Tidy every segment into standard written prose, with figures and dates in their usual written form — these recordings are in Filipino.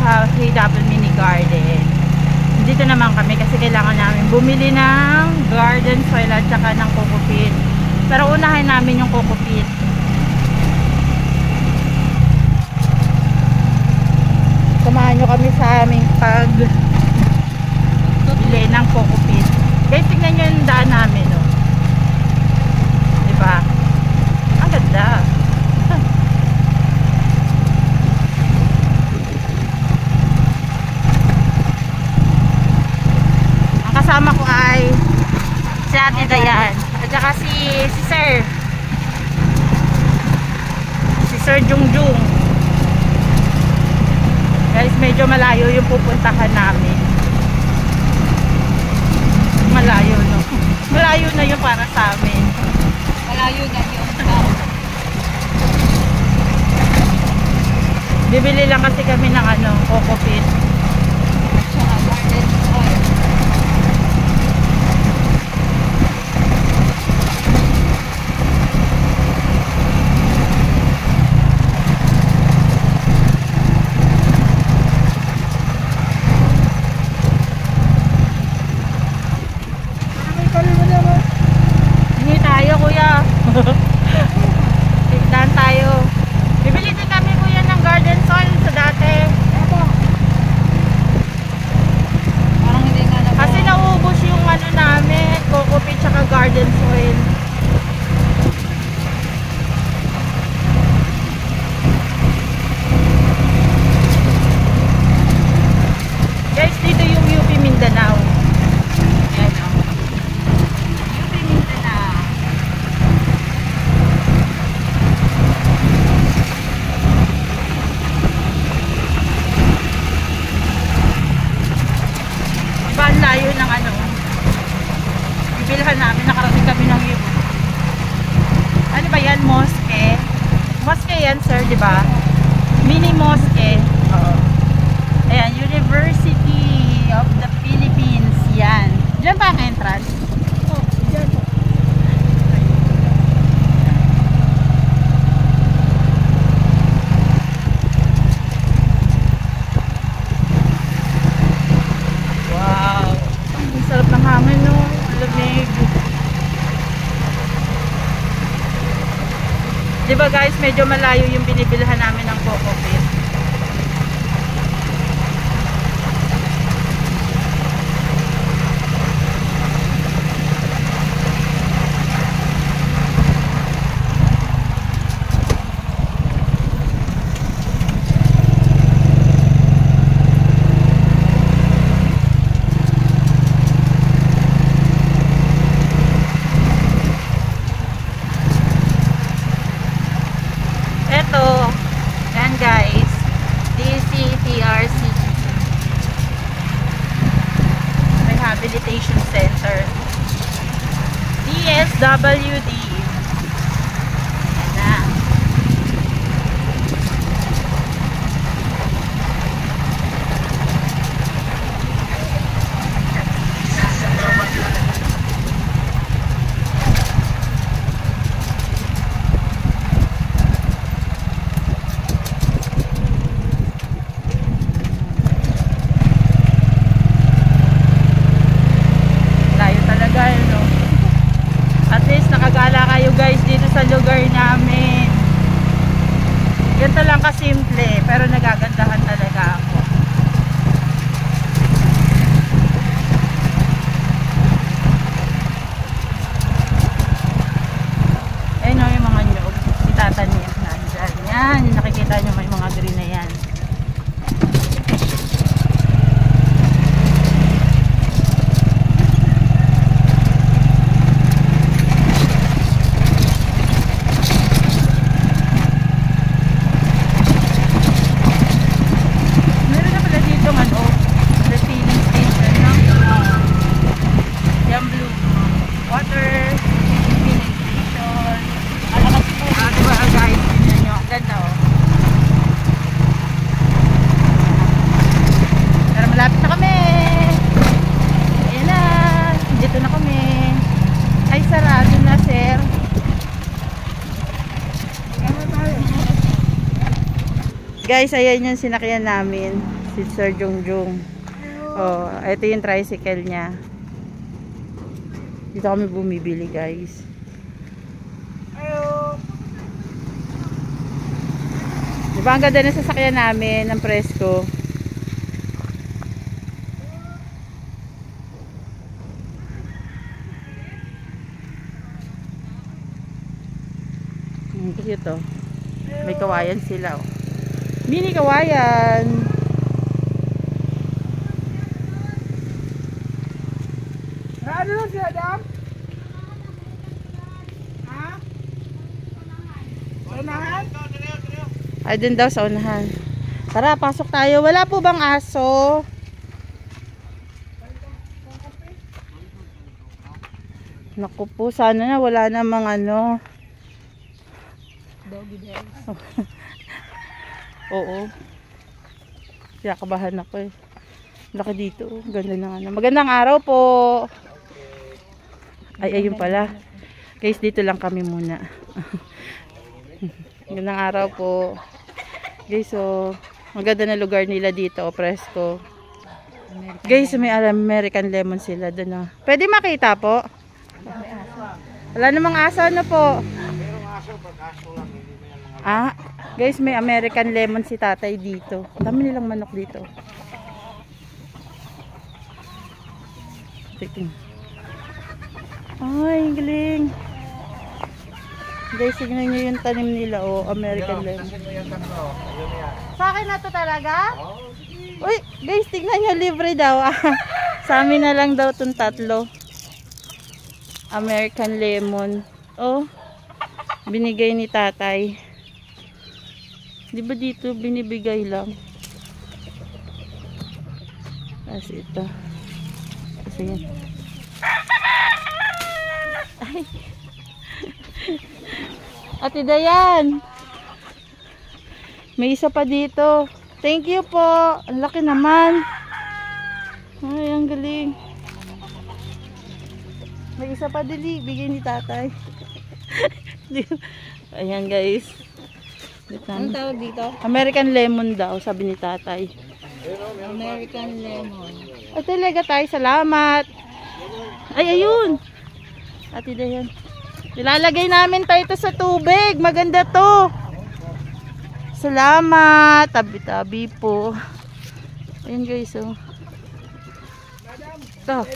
sa KW Mini Garden. Dito naman kami kasi kailangan namin bumili ng garden soil at saka ng coco peat. Pero unahin namin yung coco peat. Samahan nyo kami sa aming bili ng coco peat. Guys, tignan nyo yung daan namin, oh. Diba? Ang ganda. Ang kasama ko ay si Ate Dayan at saka si Sir Jungjung. Guys, medyo malayo yung pupuntahan namin. Malayo, no? Malayo na yun para sa amin. Malayo na yun. Bibili lang kasi kami ng coco peat. Tsaka garden soil. Hindi tayo, kuya. Tignan tayo. Bibili din kami, kuya, ng garden soil sa dati. Parang hindi nga na. Kasi naubos yung namin, coco peat tsaka garden soil. Guys, dito yung UP Mindanao. Yan o. UP Mindanao. Diba ang layo ng bibilhan namin, nakarating kami ng UP. Ano ba yan? Mosque? Mosque yan, sir, diba? Mini mosque. Oo. Ayan, University of the Philippines. Yan. Diyan ba ang entrance? Oh, dyan po. Wow. Ang sarap ng hangin, no? Ang lamig. Diba guys, medyo malayo yung binibilhan namin ng coco peat. Yan guys, DCTRC Rehabilitation Center, DSWD. Yan na. At least nakagala kayo guys dito sa lugar namin. Ganito lang kasimple, pero nagagandahan talaga ako. Ayun o, yung mga nyug, itatanim nandyan. Yan, yung nakikita nyo may mga green na yan. Guys, ayan yung sinakyan namin. Si Sir Jungjung. Oh, ito yung tricycle niya. Dito kami bumibili, guys. Diba ang ganda na sasakyan namin ng Presko? Ito. May kawayan sila. Oh. Mini kawayan. Ano lang siya, Adam? Ha? Unahan? Ay, dun daw sa unahan. Tara, pasok tayo. Wala po bang aso? Naku po, sana na wala namang ano. Doggy dog. Oo. Kaya kabahan ako eh. Laki dito. Ganda na nga. Magandang araw po. Ay, ayun pala. Guys, dito lang kami muna. Magandang araw po. Guys, so, maganda na lugar nila dito. Presko. Guys, may American lemon sila doon. Oh. Pwede makita po? Wala namang aso na po. Ah, guys, may American lemon si tatay dito. Dami nilang manok dito. Tingnan. Ay, galing. Guys, tignan nyo yung tanim nila, oh, American lemon. Sa akin na to talaga? Uy, guys, tignan nyo, libre daw. Sa amin na lang daw itong tatlo. American lemon. Oh, binigay ni tatay. Di ba dito binibigay lang? Kasi ito. Kasi yan. Ay. Ate Dayan. May isa pa dito. Thank you po. Ang laki naman. Ay, ang galing. May isa pa dili. Bigay ni tatay. Ayan guys. Anong tawag dito? American lemon daw, sabi ni tatay. American lemon. Ay, talaga tayo, salamat. Ay, ayun. Ate Dayan. Nilalagay namin tayo ito sa tubig. Maganda to. Salamat. Tabi-tabi po. Ayun guys, oh. Ito.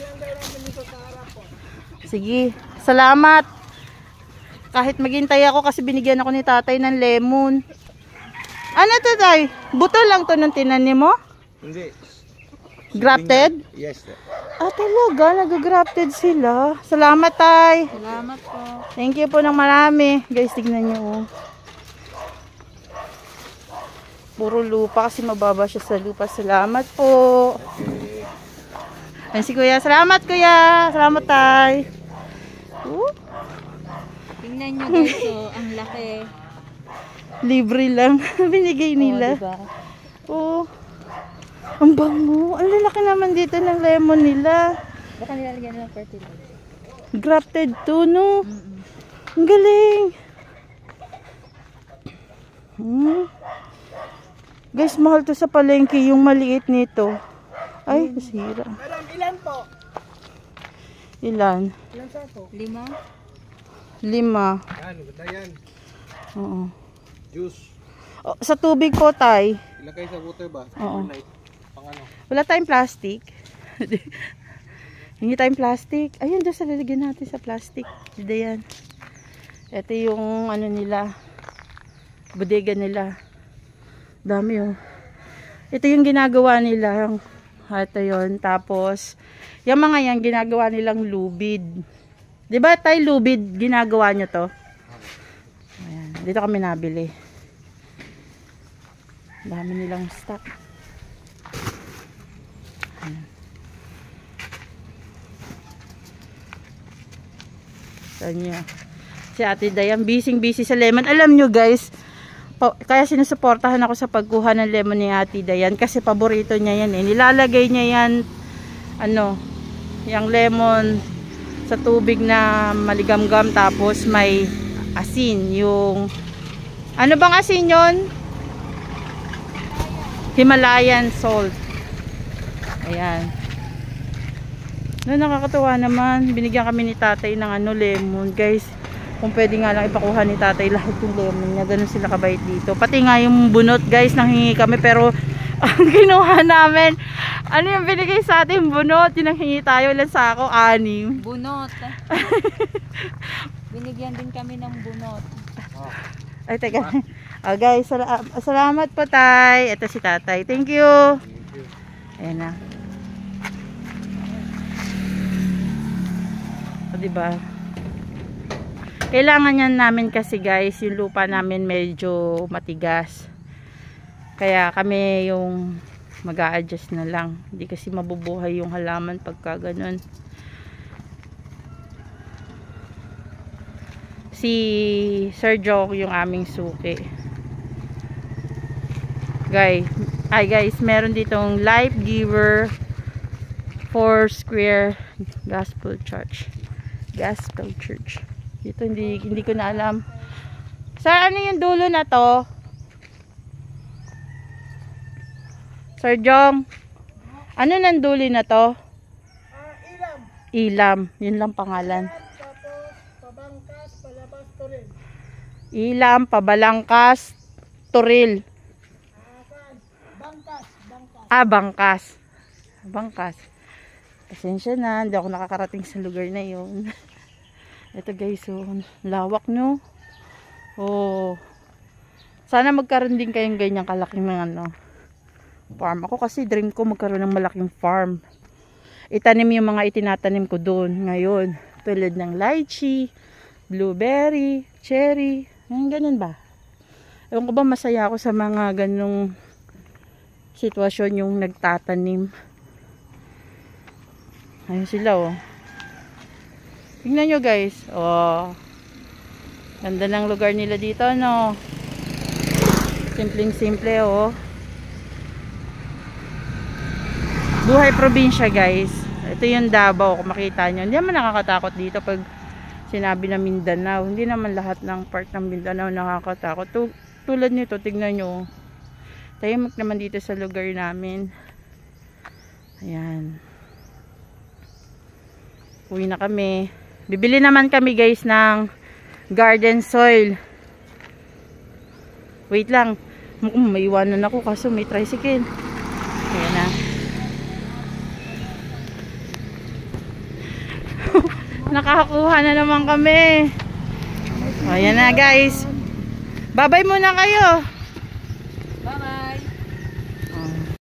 Sige. Salamat. Kahit maghintay ako kasi binigyan ako ni tatay ng lemon. Ano to, tay? Buto lang to nung tinanim mo? Hindi. Grafted? Yes. Ah, talaga. Nag-grafted sila. Salamat, tay. Salamat po. Thank you po ng marami. Guys, tignan nyo. Oh. Puro lupa kasi mababa siya sa lupa. Salamat po. Ayan si kuya. Salamat, kuya. Salamat, tay. Tingnan nyo guys, oh, ang laki. Libre lang. Binigay nila. Oh, diba? Oh. Ang bango. Ang lalaki naman dito ng lemon nila. Baka nilalagyan ng fertilizer. Grafted to, no? Ang galing. Guys, mahal to sa palengke yung maliit nito. Ay, nasira. Madam, ilan po? Ilan? Ilan sa po? 5? 5. Yan, ganda yan. Oo. Juice. Oh, sa tubig po, tay. Ilagay sa water ba? Oo. Overnight. Pang ano? Wala tayong plastic. Hindi tayong plastic. Ayun, doon sa lalagyan natin sa plastic. Dito yan. Ito yung ano nila. Bodega nila. Dami oh. Ito yung ginagawa nila. Ito yun. Tapos, yung mga yan, ginagawa nilang lubid. Diba tayo lubid, ginagawa nyo to? Ayan. Dito kami nabili. Dami nilang stock. Ayan. Saan nyo? Si Ate Dayan, busy sa lemon. Alam nyo guys, kaya sinusuportahan ako sa pagkuha ng lemon ni Ate Dayan kasi paborito niya yan eh. Nilalagay niya yan, ano, yung lemon sa tubig na maligamgam tapos may asin. Yung, ano bang asin yun? Himalayan salt. Ayan. No, nakakatuwa naman. Binigyan kami ni tatay ng lemon, guys. Kung pwede nga lang ipakuha ni tatay lahat yung lemon niya. Ganun sila kabait dito. Pati nga yung bunot, guys, nanghingi kami. Pero ang kinuha namin, ano yung binigay sa atin? Bunot. Yung nanghingi tayo. Ilan sa ako? 6. Bunot. Binigyan din kami ng bunot. Ay, teka. Guys, salamat po, tay. Ito si tatay. Thank you. Ayan na. O, diba? Kailangan yan namin kasi, guys, yung lupa namin medyo matigas. Kaya kami yung mag-a-adjust na lang. Hindi kasi mabubuhay yung halaman pagka ganun. Si Sir Joke yung aming suki. Guys, meron ditong Life Giver Foursquare Gospel Church. Dito hindi ko na alam. Sir, ano yung dulo na to? Sir Jong, ano nang dulo na to? Ilam. Yun lang pangalan. Ilam, Pabalangkas, Turil. Bangkas. Pasensya na, hindi ako nakakarating sa lugar na yun. Ito guys, lawak no. Oh. Sana magkaroon din kayong ganyang kalaking farm. Ako kasi dream ko magkaroon ng malaking farm. Itanim yung mga itinatanim ko doon ngayon. Tulad ng lychee, blueberry, cherry. Ganun ba? Ewan ko ba masaya ako sa mga ganung sitwasyon yung nagtatanim. Ayun sila oh. Tingnan nyo guys. Oh. Ganda ng lugar nila dito no. Simpleng simple oh. Buhay probinsya guys. Ito yung Davao kung makita nyo. Hindi naman nakakatakot dito pag sinabi na Mindanao. Hindi naman lahat ng part ng Mindanao nakakatakot. Tulad nito, tignan nyo. Tahimik naman dito sa lugar namin. Ayan. Uwi na kami. Bibili naman kami guys ng garden soil. Wait lang. May iwanan ako kaso may tricycle. Ayan na. Nakakuha na naman kami. Ayan na guys. Babay muna kayo.